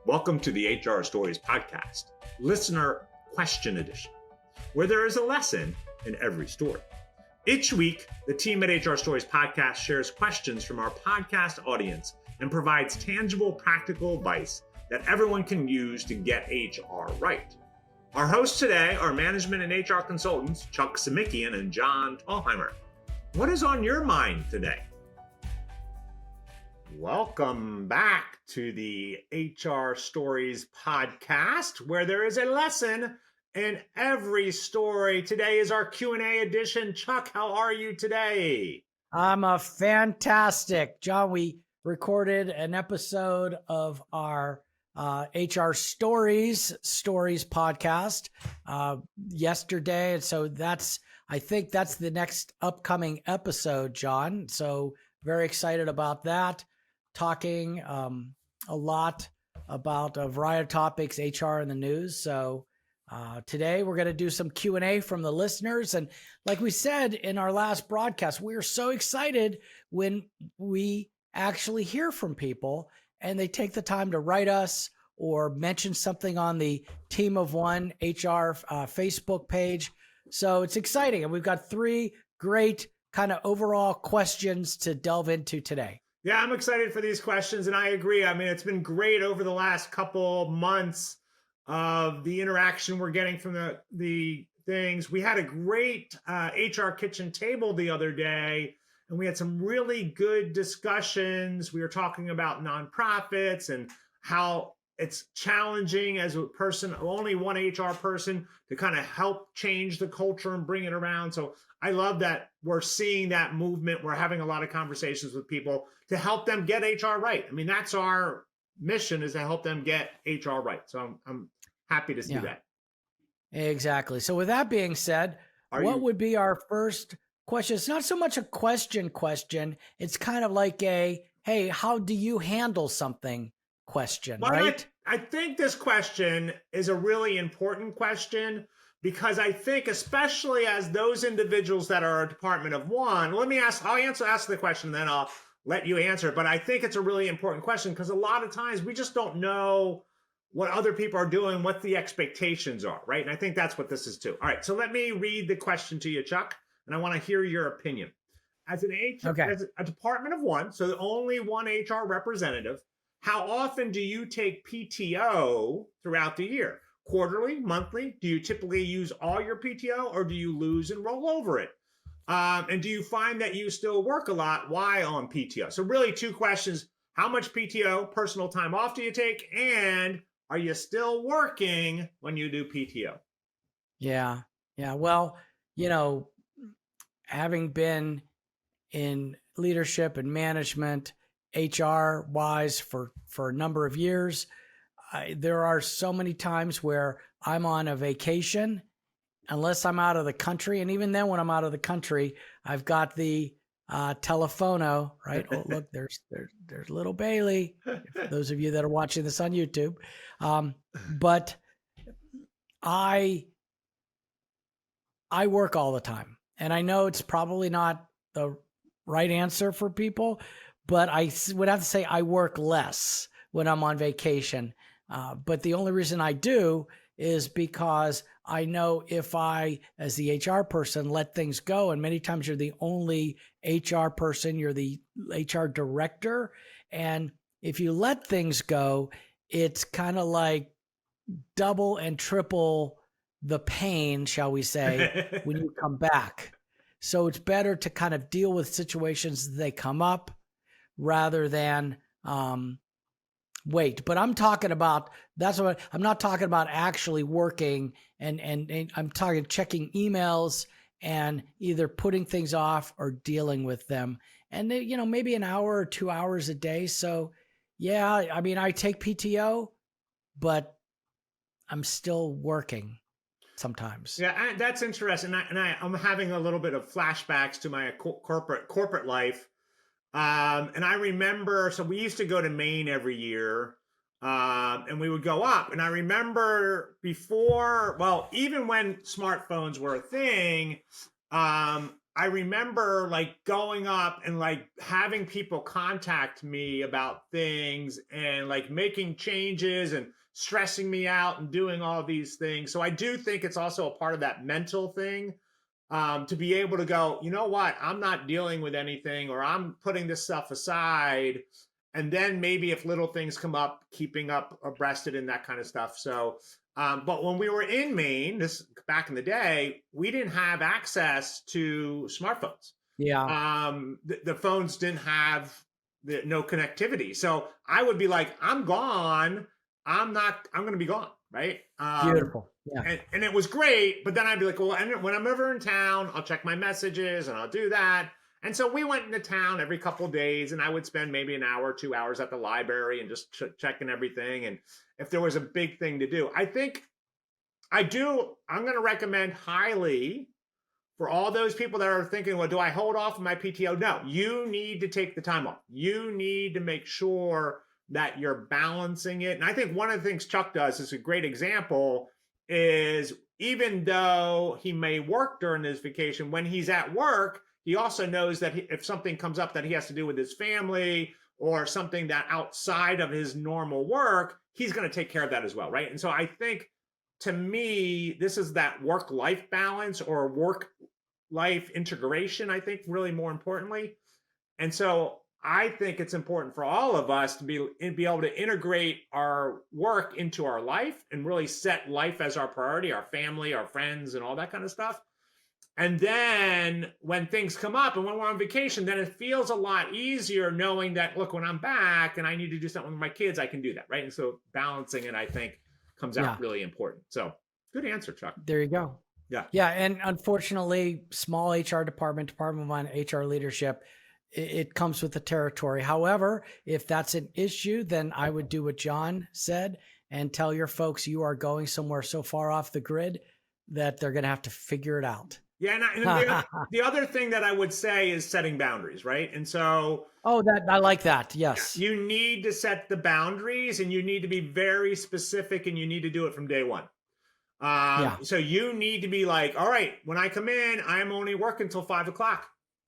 Welcome to the HR Stories podcast, listener question edition, where there is a lesson in every story. Each week, the team at HR Stories podcast shares questions from our podcast audience and provides tangible, practical advice that everyone can use to get HR right. Our hosts today are management and HR consultants Chuck Simikian and John Thalheimer. What is on your mind today? Welcome back to the HR Stories podcast, where there is a lesson in every story. Today is our Q&A edition. Chuck, how are you today? I'm fantastic. John, we recorded an episode of our HR Stories podcast yesterday. And so I think that's the next upcoming episode, John. So very excited about that. Talking a lot about a variety of topics, HR in the news. So today we're going to do some Q&A from the listeners. And like we said in our last broadcast, we're so excited when we actually hear from people and they take the time to write us or mention something on the Team of One HR Facebook page. So it's exciting. And we've got three great kind of overall questions to delve into today. Yeah, I'm excited for these questions, and I agree. I mean, it's been great over the last couple months of the interaction we're getting from the things. We had a great HR kitchen table the other day, and we had some really good discussions. We were talking about nonprofits and how it's challenging as a person, only one HR person, to kind of help change the culture and bring it around. So I love that we're seeing that movement. We're having a lot of conversations with people to help them get HR right. I mean, that's our mission, is to help them get HR right. So I'm happy to see that. Exactly. So with that being said, what would be our first question? It's not so much a question. It's kind of like a, hey, how do you handle something question, right? I think this question is a really important question, because I think, especially as those individuals that are a department of one, I'll ask the question, then I'll let you answer it. But I think it's a really important question, because a lot of times we just don't know what other people are doing, what the expectations are, right? And I think that's what this is too. All right, so let me read the question to you, Chuck, and I want to hear your opinion. As as a department of one, so only one HR representative, how often do you take PTO throughout the year? Quarterly, monthly? Do you typically use all your PTO, or do you lose and roll over it? And do you find that you still work a lot while on PTO? So really two questions. How much PTO, personal time off, do you take? And are you still working when you do PTO? Yeah. Well, having been in leadership and management, HR wise for a number of years, there are so many times where I'm on a vacation, unless I'm out of the country. And even then, when I'm out of the country, I've got the telephono, right? Oh, look, there's little Bailey, for those of you that are watching this on YouTube. But I work all the time. And I know it's probably not the right answer for people, but I would have to say I work less when I'm on vacation. But the only reason I do is because I know if I, as the HR person, let things go, and many times you're the only HR person, you're the HR director. And if you let things go, it's kind of like double and triple the pain, shall we say, when you come back. So it's better to kind of deal with situations as they come up rather than wait. But I'm talking about, I'm not talking about actually working and I'm talking checking emails and either putting things off or dealing with them. And maybe an hour or 2 hours a day. So yeah, I mean, I take PTO, but I'm still working sometimes. Yeah, that's interesting. I'm having a little bit of flashbacks to my corporate life. And I remember, so we used to go to Maine every year, and we would go up. And I remember even when smartphones were a thing, I remember like going up and like having people contact me about things and like making changes and stressing me out and doing all these things. So I do think it's also a part of that mental thing, to be able to go, you know what, I'm not dealing with anything, or I'm putting this stuff aside. And then maybe if little things come up, keeping up abreasted and that kind of stuff. So, but when we were in Maine, this back in the day, we didn't have access to smartphones. Yeah. The phones didn't have no connectivity. So I would be like, I'm gone. I'm going to be gone. Right. Beautiful. Yeah. And it was great. But then I'd be like, well, when I'm ever in town, I'll check my messages and I'll do that. And so we went into town every couple of days, and I would spend maybe an hour, 2 hours at the library and just checking everything. And if there was a big thing to do, I'm going to recommend highly for all those people that are thinking, well, do I hold off on my PTO? No, you need to take the time off. You need to make sure that you're balancing it. And I think one of the things Chuck does is a great example is, even though he may work during his vacation, when he's at work, he also knows that if something comes up that he has to do with his family or something that outside of his normal work, he's going to take care of that as well, right? And so I think, to me, this is that work-life balance or work-life integration, I think, really more importantly. And so I think it's important for all of us to be able to integrate our work into our life and really set life as our priority, our family, our friends, and all that kind of stuff. And then when things come up and when we're on vacation, then it feels a lot easier knowing that, look, when I'm back and I need to do something with my kids, I can do that, right? And so balancing it, I think, comes out really important. So good answer, Chuck. There you go. Yeah. Yeah. And unfortunately, small HR department of one, HR leadership, it comes with the territory. However, if that's an issue, then I would do what John said and tell your folks you are going somewhere so far off the grid that they're going to have to figure it out. Yeah, and the other thing that I would say is setting boundaries, right? And so, I like that. Yes, you need to set the boundaries, and you need to be very specific, and you need to do it from day one. So you need to be like, all right, when I come in, I'm only working till 5:00,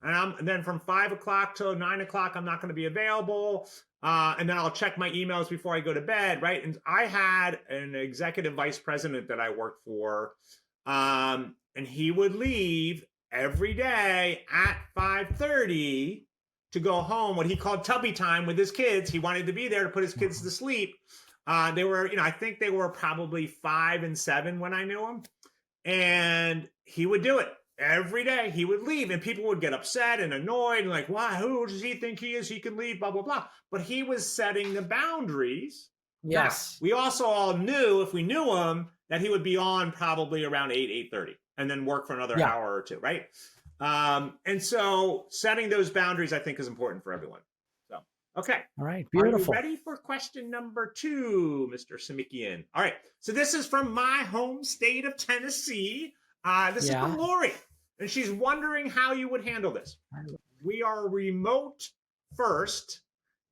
and then from 5:00 till 9:00, I'm not going to be available. And then I'll check my emails before I go to bed, right? And I had an executive vice president that I worked for. And he would leave every day at 5:30 to go home, what he called tubby time with his kids. He wanted to be there to put his kids to sleep. They were, I think they were probably 5 and 7 when I knew him. And he would do it every day. He would leave, and people would get upset and annoyed and like, why, who does he think he is? He can leave, blah, blah, blah. But he was setting the boundaries. Yes. Now, we also all knew, if we knew him, that he would be on probably around 8:30 and then work for another hour or two, right? And so setting those boundaries, I think, is important for everyone. So, okay. All right, beautiful. Are you ready for question number 2, Mr. Simikian? All right, so this is from my home state of Tennessee. This is from Lori, and she's wondering how you would handle this. We are remote first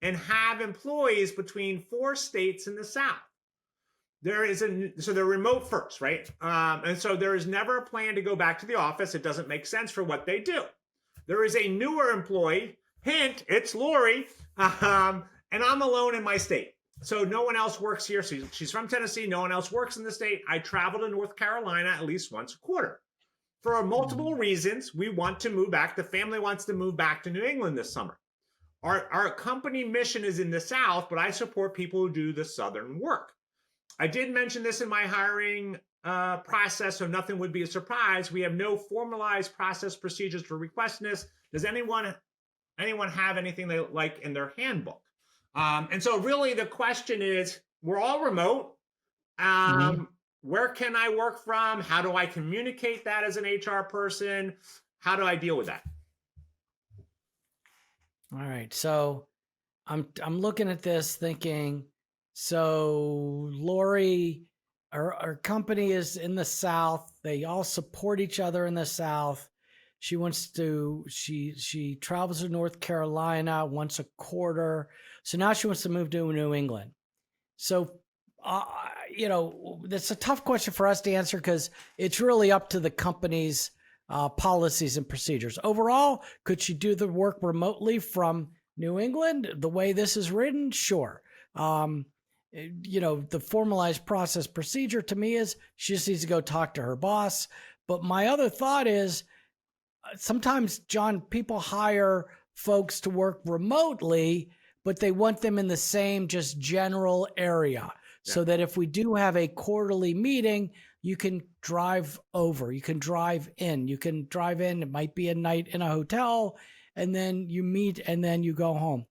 and have employees between 4 states in the South. So they're remote first, right? And so there is never a plan to go back to the office. It doesn't make sense for what they do. There is a newer employee, hint, it's Lori, and I'm alone in my state. So no one else works here. So she's from Tennessee. No one else works in the state. I travel to North Carolina at least once a quarter. For multiple reasons, we want to move back. The family wants to move back to New England this summer. Our company mission is in the South, but I support people who do the Southern work. I did mention this in my hiring process, so nothing would be a surprise. We have no formalized process procedures for requesting this. Does anyone have anything they like in their handbook? And so really the question is, we're all remote. Where can I work from? How do I communicate that as an HR person? How do I deal with that? All right. So I'm looking at this thinking, so Lori, our company is in the South. They all support each other in the South. She travels to North Carolina once a quarter. So now she wants to move to New England. So, that's a tough question for us to answer because it's really up to the company's policies and procedures. Overall, could she do the work remotely from New England? The way this is written, sure. The formalized process procedure to me is she just needs to go talk to her boss. But my other thought is sometimes, John, people hire folks to work remotely, but they want them in the same just general area. So that if we do have a quarterly meeting, you can drive over, you can drive in, it might be a night in a hotel, and then you meet and then you go home.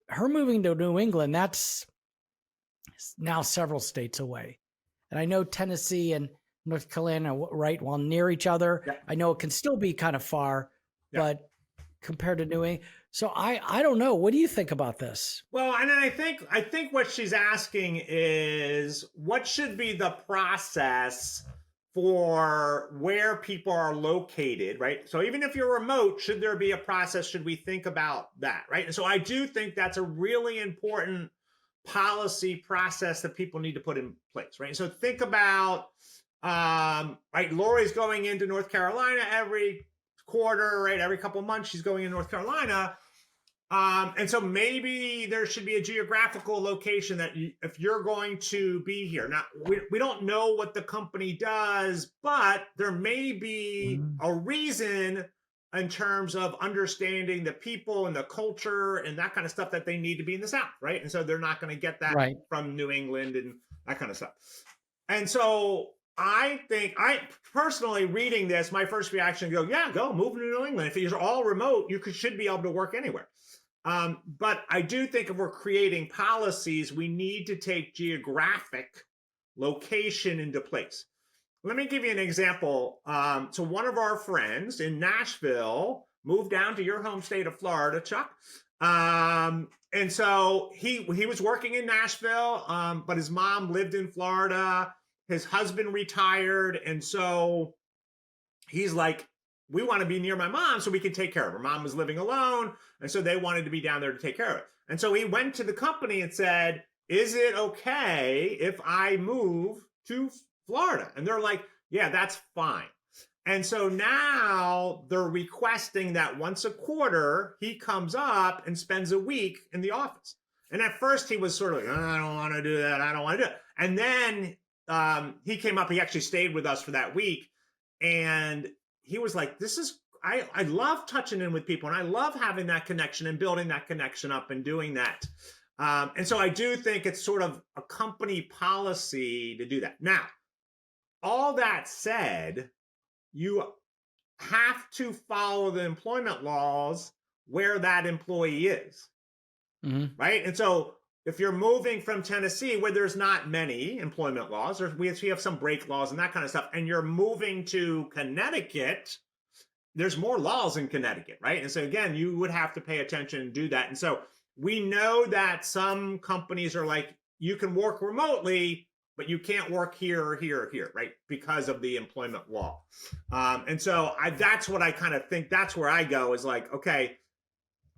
Her moving to New England, that's now several states away. And I know Tennessee and North Carolina, right, while near each other, I know it can still be kind of far, but compared to New England. So I don't know. What do you think about this? Well, and I think what she's asking is what should be the process for where people are located, right? So even if you're remote, should there be a process? Should we think about that, right? And so I do think that's a really important policy process that people need to put in place, right? So think about, right, Lori's going into North Carolina every quarter, right? Every couple of months, she's going in North Carolina. And so maybe there should be a geographical location that if you're going to be here. Now, we don't know what the company does, but there may be a reason in terms of understanding the people and the culture and that kind of stuff that they need to be in the South, right? And so they're not going to get that from New England and that kind of stuff. And so I think, I personally reading this, my first reaction go, move to New England. If you're all remote, you should be able to work anywhere. But I do think if we're creating policies, we need to take geographic location into place. Let me give you an example. So one of our friends in Nashville moved down to your home state of Florida, Chuck. And so he was working in Nashville, but his mom lived in Florida. His husband retired. And so he's like, we want to be near my mom so we can take care of her. Mom was living alone. And so they wanted to be down there to take care of it. And so he went to the company and said, is it okay if I move to Florida? And they're like, yeah, that's fine. And so now they're requesting that once a quarter, he comes up and spends a week in the office. And at first he was sort of like, I don't want to do that. I don't want to do it. And then he came up, he actually stayed with us for that week. And he was like, I love touching in with people and I love having that connection and building that connection up and doing that. And so I do think it's sort of a company policy to do that. Now, all that said, you have to follow the employment laws where that employee is, right? And so if you're moving from Tennessee, where there's not many employment laws, or we have some break laws and that kind of stuff, and you're moving to Connecticut, there's more laws in Connecticut, right? And so again, you would have to pay attention and do that. And so we know that some companies are like, you can work remotely, but you can't work here or here or here, right? Because of the employment law. And so that's what I kind of think, that's where I go is like, okay,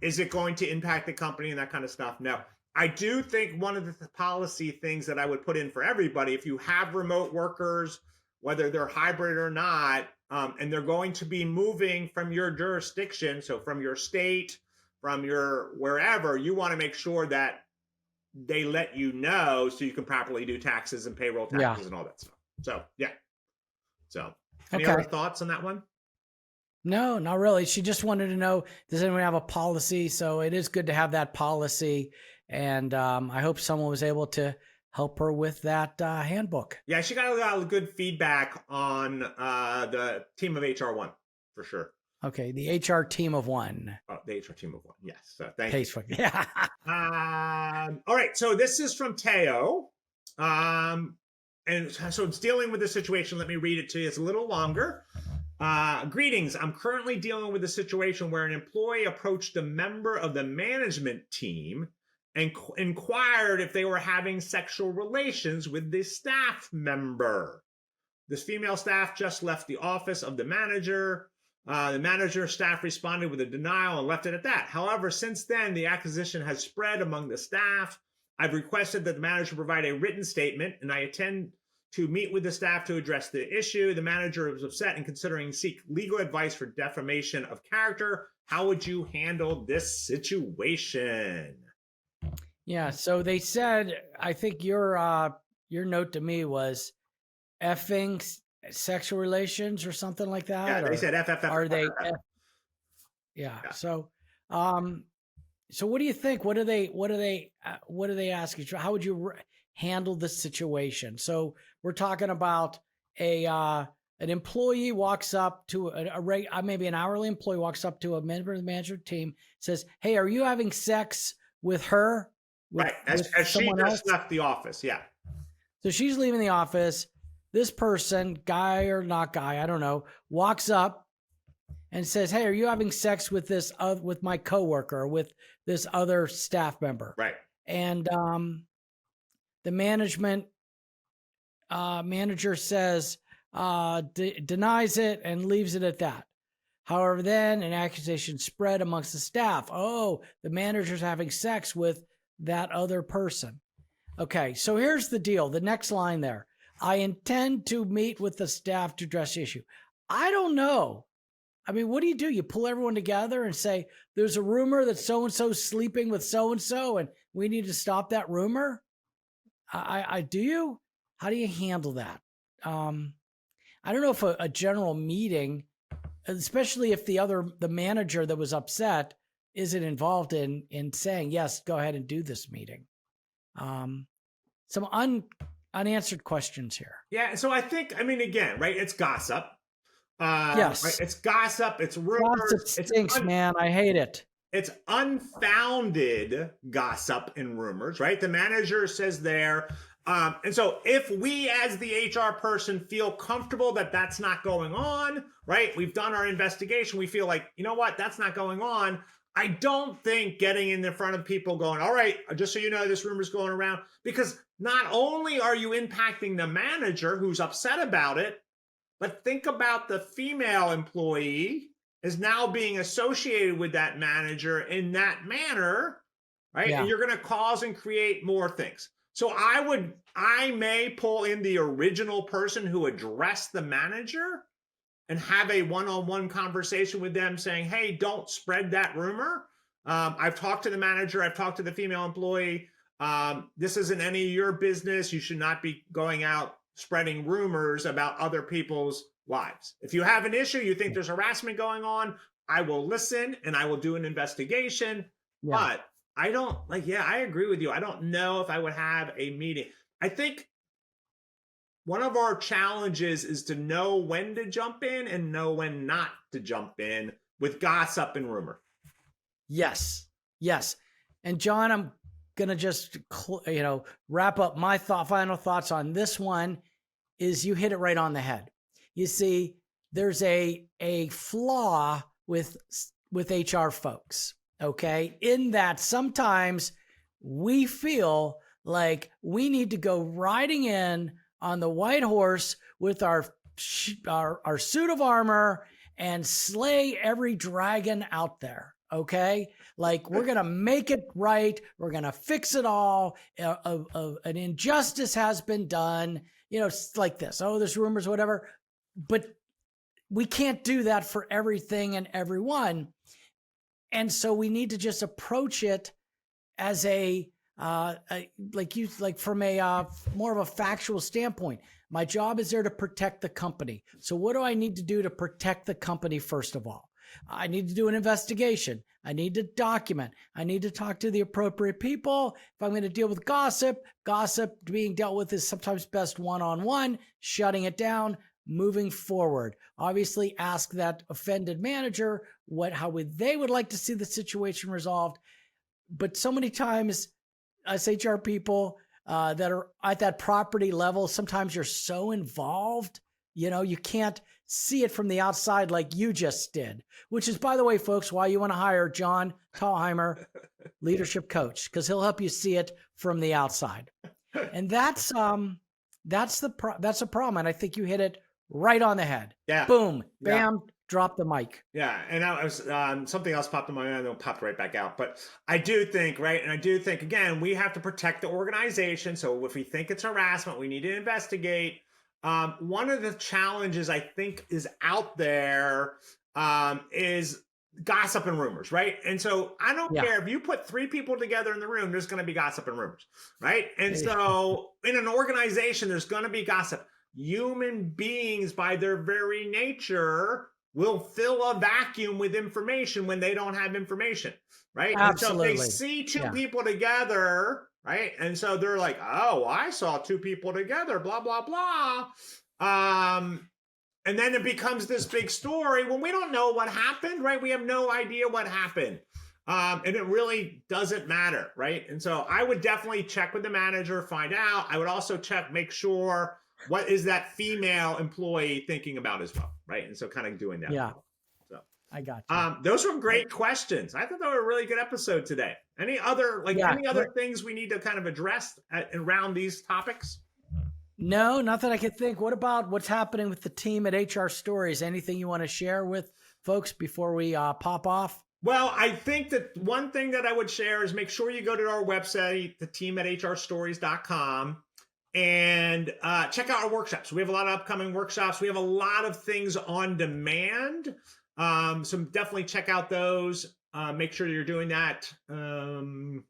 is it going to impact the company and that kind of stuff? No. I do think one of the policy things that I would put in for everybody, if you have remote workers, whether they're hybrid or not, and they're going to be moving from your jurisdiction, so from your state, from your wherever, you want to make sure that they let you know so you can properly do taxes and payroll taxes and all that stuff. So, yeah. So, any other thoughts on that one? No, not really. She just wanted to know, does anyone have a policy? So it is good to have that policy. And I hope someone was able to help her with that handbook. Yeah, she got a lot of good feedback on the team of HR1, for sure. Okay, the HR team of one. Oh, the HR team of one, yes. So thank you. Yeah. All right, so this is from Teo. And so it's dealing with the situation. Let me read it to you. It's a little longer. Greetings. I'm currently dealing with a situation where an employee approached a member of the management team and inquired if they were having sexual relations with the staff member. This female staff just left the office of the manager. The manager staff responded with a denial and left it at that. However, since then, the accusation has spread among the staff. I've requested that the manager provide a written statement, and I intend to meet with the staff to address the issue. The manager is upset and considering seek legal advice for defamation of character. How would you handle this situation? Yeah. So they said, I think your note to me was effing sexual relations or something like that. Yeah, they said FFF. Are they? Yeah. So, so what do you think? What do they ask you? How would you handle this situation? So we're talking about an employee walks up to maybe an hourly employee walks up to a member of the management team, says, "Hey, are you having sex with her?" Right, as she just left the office. Yeah. So she's leaving the office. This person, guy or not guy, I don't know, walks up and says, "Hey, are you having sex with this with my coworker or with this other staff member?" Right. And the management manager says, denies it and leaves it at that. However, then an accusation spread amongst the staff. Oh, the manager's having sex with that other person. Okay, so here's the deal. The next line there. I intend to meet with the staff to address the issue. I don't know. I mean, what do? You pull everyone together and say, there's a rumor that so-and-so's sleeping with so-and-so and we need to stop that rumor? I do you? How do you handle that? I don't know if a general meeting, especially if the manager that was upset isn't involved in saying, yes, go ahead and do this meeting. Some unanswered questions here. Yeah. So I think, again, right. It's gossip. Yes. Right? It's gossip. It's rumors. Gossip stinks, man. I hate it. It's unfounded gossip and rumors, right? The manager says there. And so if we as the HR person feel comfortable that that's not going on, right? We've done our investigation. We feel like, you know what? That's not going on. I don't think getting in the front of people going, all right, just so you know, this rumor's going around, because not only are you impacting the manager who's upset about it, but think about the female employee is now being associated with that manager in that manner, right? Yeah. And you're going to cause and create more things. So I may pull in the original person who addressed the manager and have a one-on-one conversation with them saying, hey, don't spread that rumor. I've talked to the manager. I've talked to the female employee. This isn't any of your business. You should not be going out spreading rumors about other people's lives. If you have an issue, you think there's harassment going on, I will listen and I will do an investigation. Yeah. But I don't I agree with you. I don't know if I would have a meeting. I think one of our challenges is to know when to jump in and know when not to jump in with gossip and rumor. Yes. Yes. And John, I'm going to just, wrap up my final thoughts on this one is you hit it right on the head. You see, there's a flaw with HR folks, okay? In that sometimes we feel like we need to go riding in on the white horse with our suit of armor and slay every dragon out there, okay? Like we're going to make it right. We're going to fix it all. An injustice has been done, like this. Oh, there's rumors, whatever. But we can't do that for everything and everyone. And so we need to just approach it as from a more of a factual standpoint. My job is there to protect the company. So what do I need to do to protect the company? First of all, I need to do an investigation. I need to document. I need to talk to the appropriate people. If I'm going to deal with gossip being dealt with is sometimes best one-on-one, shutting it down, moving forward. Obviously ask that offended manager how they would like to see the situation resolved. But so many times us HR people that are at that property level, sometimes you're so involved, you can't see it from the outside like you just did, which is, by the way, folks, why you want to hire John Thalheimer, leadership coach, because he'll help you see it from the outside. And that's a problem. And I think you hit it right on the head. Yeah. Boom, bam, drop the mic. Yeah, and I was something else popped in my mind, and it popped right back out. But I do think, right, and I do think again, we have to protect the organization. So if we think it's harassment, we need to investigate. One of the challenges I think is out there is gossip and rumors, right? And so I don't care if you put 3 people together in the room, there's going to be gossip and rumors, right? And so in an organization, there's going to be gossip. Human beings, by their very nature, will fill a vacuum with information when they don't have information, right? Absolutely. And so if they see 2 people together, right? And so they're like, oh, I saw 2 people together, blah, blah, blah. And then it becomes this big story when we don't know what happened, right? We have no idea what happened. And it really doesn't matter, right? And so I would definitely check with the manager, find out. I would also make sure what is that female employee thinking about as well, right? And so kind of doing that. Yeah. So I got you. Those were great questions. I thought that were a really good episode today. Any other things we need to kind of address around these topics? No, not that I could think. What about what's happening with the team at HR Stories? Anything you want to share with folks before we pop off? Well, I think that one thing that I would share is make sure you go to our website, the team at hrstories.com, and check out our workshops. We have a lot of upcoming workshops. We have a lot of things on demand. So definitely check out those. Make sure you're doing that. And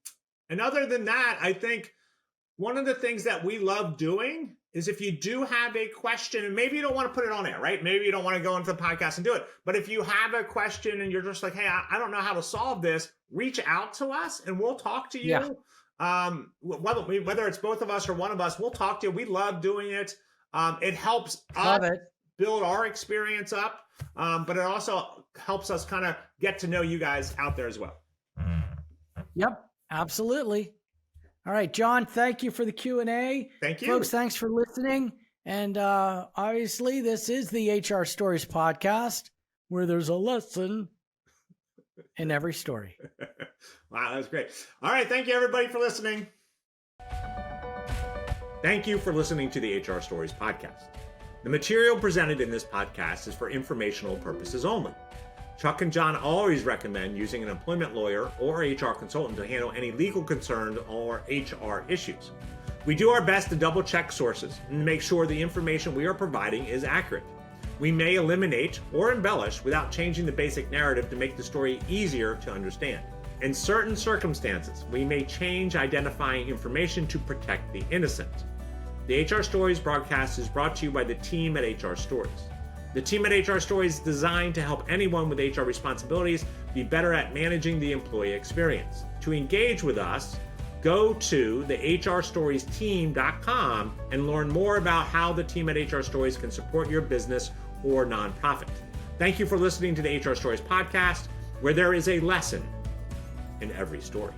other than that, I think one of the things that we love doing is if you do have a question, and maybe you don't want to put it on air, right? Maybe you don't want to go into the podcast and do it. But if you have a question and you're just like, hey, I don't know how to solve this, reach out to us and we'll talk to you. Yeah. Whether it's both of us or one of us, we'll talk to you. We love doing it. It helps us build our experience up, but it also helps us kind of get to know you guys out there as well. Yep, absolutely. All right, John, thank you for the Q&A. Thank you. Folks, thanks for listening. And obviously, this is the HR Stories podcast, where there's a lesson in every story. Wow, that was great. All right, thank you, everybody, for listening. Thank you for listening to the HR Stories podcast. The material presented in this podcast is for informational purposes only. Chuck and John always recommend using an employment lawyer or HR consultant to handle any legal concerns or HR issues. We do our best to double check sources and make sure the information we are providing is accurate. We may eliminate or embellish without changing the basic narrative to make the story easier to understand. In certain circumstances, we may change identifying information to protect the innocent. The HR Stories broadcast is brought to you by the team at HR Stories. The team at HR Stories is designed to help anyone with HR responsibilities be better at managing the employee experience. To engage with us, go to the hrstoriesteam.com and learn more about how the team at HR Stories can support your business or nonprofit. Thank you for listening to the HR Stories podcast, where there is a lesson in every story.